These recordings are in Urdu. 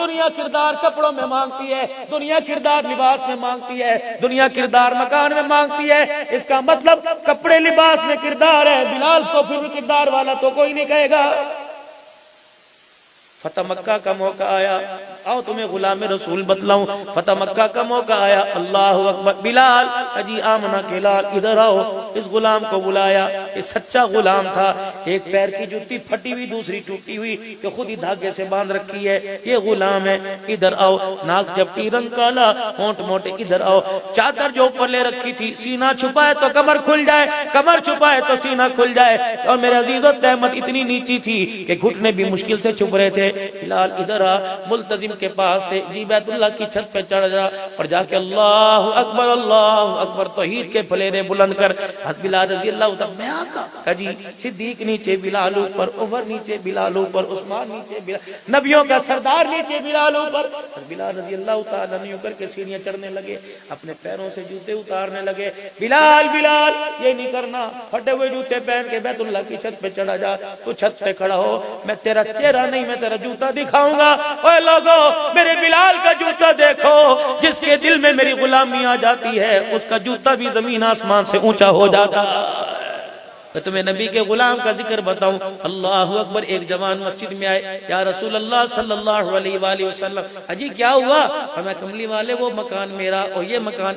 دنیا کردار کپڑوں میں مانگتی ہے، دنیا کردار لباس میں مانگتی ہے، دنیا کردار مکان میں مانگتی ہے۔ اس کا مطلب کپڑے لباس میں کردار ہے، بلال کو پھر کردار والا تو کوئی نہیں کہے گا۔ فتح مکہ کا موقع آیا، آؤ تمہیں غلام رسول بتلاؤں۔ فتح مکہ کا موقع آیا، اللہ اکبر، بلال اجی آمنہ کے لال ادھر آؤ۔ اس غلام کو بلایا، یہ سچا غلام تھا، ایک پیر کی جوتی پھٹی ہوئی دوسری ٹوٹی ہوئی کہ خود ہی دھاگے سے باندھ رکھی ہے، یہ غلام ہے، ادھر آؤ۔ ناک جبتی رنگ کالا، ہونٹ موٹے، ادھر آؤ۔ چادر جو اوپر لے رکھی تھی، سینہ چھپائے تو کمر کھل جائے، کمر چھپائے تو سینہ کھل جائے، اور میرے عزیز و تہمت اتنی نیچی تھی کہ گھٹنے بھی مشکل سے چھپ رہے تھے۔ بلال ادھر آ، ملتزم کے پاس سے جی بیت اللہ کی چھت پہ چڑھ جا اور جا کے اللہ اکبر توحید کے پھلیرے بلند کر۔ حضرت بلال رضی اللہ تعالیٰ میں آقا کہا جی، صدیق نیچے، بلال اوپر، عمر نیچے، بلال اوپر، عثمان نیچے، بلال نبیوں کا سردار نیچے، بلال اوپر۔ بلال رضی اللہ تعالیٰ نہیں کر کے سیڑھیاں چڑھنے لگے، اپنے پیروں سے جوتے اتارنے لگے۔ بلال بلال یہ نہیں کرنا، پھٹے ہوئے جوتے پہن کے بیت اللہ کی چھت پہ چڑھا جا، تو چھت پہ کھڑا ہو، میں تیرا چہرہ نہیں میں تیرا جوتا دکھاؤں گا۔ اوے لوگو میرے بلال کا جوتا دیکھو، جس کے دل میں میری غلامی آ جاتی ہے اس کا جوتا بھی زمین آسمان سے اونچا ہو جاتا ہے۔ میں تمہیں نبی کے غلام کا ذکر بتاؤں، اللہ اکبر۔ ایک جوان مسجد میں آئے، یا رسول اللہ صلی اللہ علیہ وآلہ وسلم، اجی کیا ہوا؟ میں کملی والے وہ مکان میرا اور یہ مکان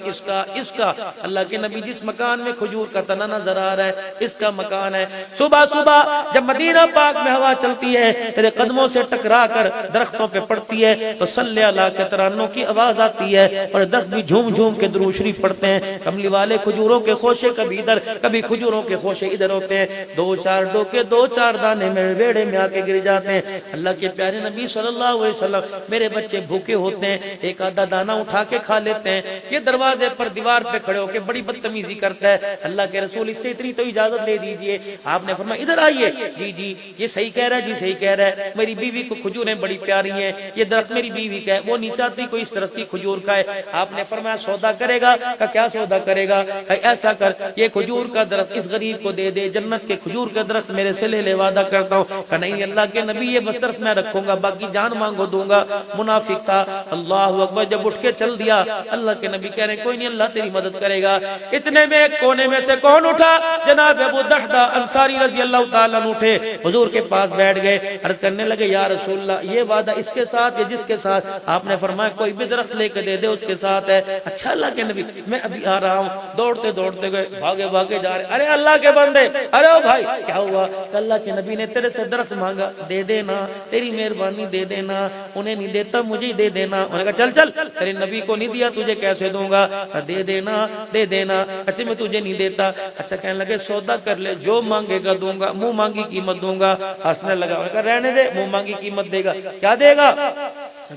اس کا اللہ کے نبی جس مکان میں کھجور کا تنا نظر آ رہا ہے اس کا مکان ہے۔ صبح صبح جب مدینہ پاک میں ہوا چلتی ہے، تیرے قدموں سے ٹکرا کر درختوں پہ پڑتی ہے تو صلی اللہ کے ترانوں کی آواز آتی ہے اور درخت بھی جھوم جھوم کے درود شریف پڑھتے ہیں۔ کملی والے کھجوروں کے خوشے کبھی ادھر کبھی کھجوروں کے خوشے ادھر ہوتے ہیں، دو چار ڈوکے دو چار دانے میرے بیڑے میں آ کے گر جاتے ہیں۔ اللہ کے پیارے نبی صلی اللہ علیہ وسلم، میرے بچے بھوکے ہوتے ہیں، ایک آدھا دانہ اٹھا کے کھا لیتے ہیں، یہ دروازے پر دیوار پہ کھڑے ہو کے بڑی بدتمیزی کرتا ہے۔ اللہ کے رسول اس سے اتنی تو اجازت دے دیجئے۔ آپ نے فرمایا ادھر آئیے، جی یہ صحیح کہہ رہا ہے، جی صحیح کہہ رہا ہے، میری بیوی کو کھجوریں بڑی پیاری ہیں، یہ درخت میری بیوی کا ہے، وہ نہیں چاہتی کوئی اس درخت کی کھجور کھائے۔ آپ نے فرمایا سودا کرے گا؟ کہ کیا سودا کرے گا؟ کہ ایسا کر، یہ کھجور کا درخت اس غریب کو دے دے، جنت کے کھجور کا درخت میرے سے لے لے، وعدہ کرتا ہوں۔ کہ نہیں اللہ کے نبی یہ بس درخت میں رکھوں گا، باقی جان مانگو دوں گا۔ منافق تھا، اللہ اکبر، جب اٹھ کے چل دیا، اللہ کے نبی کہہ رہے کوئی نہیں اللہ تیری مدد کرے گا۔ اتنے میں ایک کونے میں سے کون اٹھا؟ جناب ابو دحدہ انصاری رضی اللہ تعالیٰ عنہ اٹھے، حضور کے پاس بیٹھ گئے، عرض کرنے لگے یا رسول اللہ یہ وعدہ اس کے ساتھ یا جس کے ساتھ؟ آپ نے فرمایا کوئی بھی درخت لے کے دے دے اس کے ساتھ ہے۔ اچھا اللہ کے نبی میں ابھی آ رہا ہوں۔ دوڑتے دوڑتے گئے، بھاگے بھاگے جا رہے، ارے اللہ کے بندے، ارے او بھائی کیا ہوا؟ اللہ کے نبی نے تیرے سے درخت مانگا، دے دینا، تیری مہربانی دے دینا، انہیں نہیں دیتا مجھے دے دینا۔ انہوں نے کہا چل چل، تیرے نبی کو نہیں دیا تجھے کیسے دوں گا؟ دے دینا دے دینا۔ اچھا میں تجھے نہیں دیتا؟ اچھا کہنے لگے سودا کر لے، جو مانگے گا دوں گا، منہ مانگی قیمت دوں گا۔ ہنسنے لگا، انہوں نے کہا رہنے دے، منہ مانگی قیمت دے گا؟ کیا دے گا؟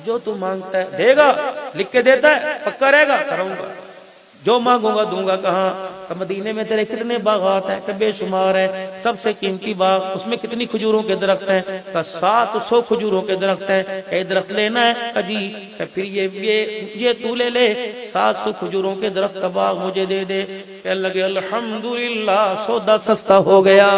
جو تو مانگتا ہے دے گا، لکھ کے دیتا ہے، پکا رہے گا، کروں گا، جو مانگوں گا دوں گا۔ کہاں؟ کہ مدینے میں تیرے کتنے باغات ہیں؟ کہ بے شمار ہیں، سب سے قیمتی باغ اس میں کتنی کھجوروں کے درخت ہیں؟ کہ 700 کھجوروں کے درخت ہیں۔ ایک درخت لینا ہے؟ کہ جی۔ کہ پھر یہ تو لے لے، 700 کھجوروں کے درخت کا باغ مجھے دے دے۔ کہنے لگے الحمدللہ سودا سستا ہو گیا۔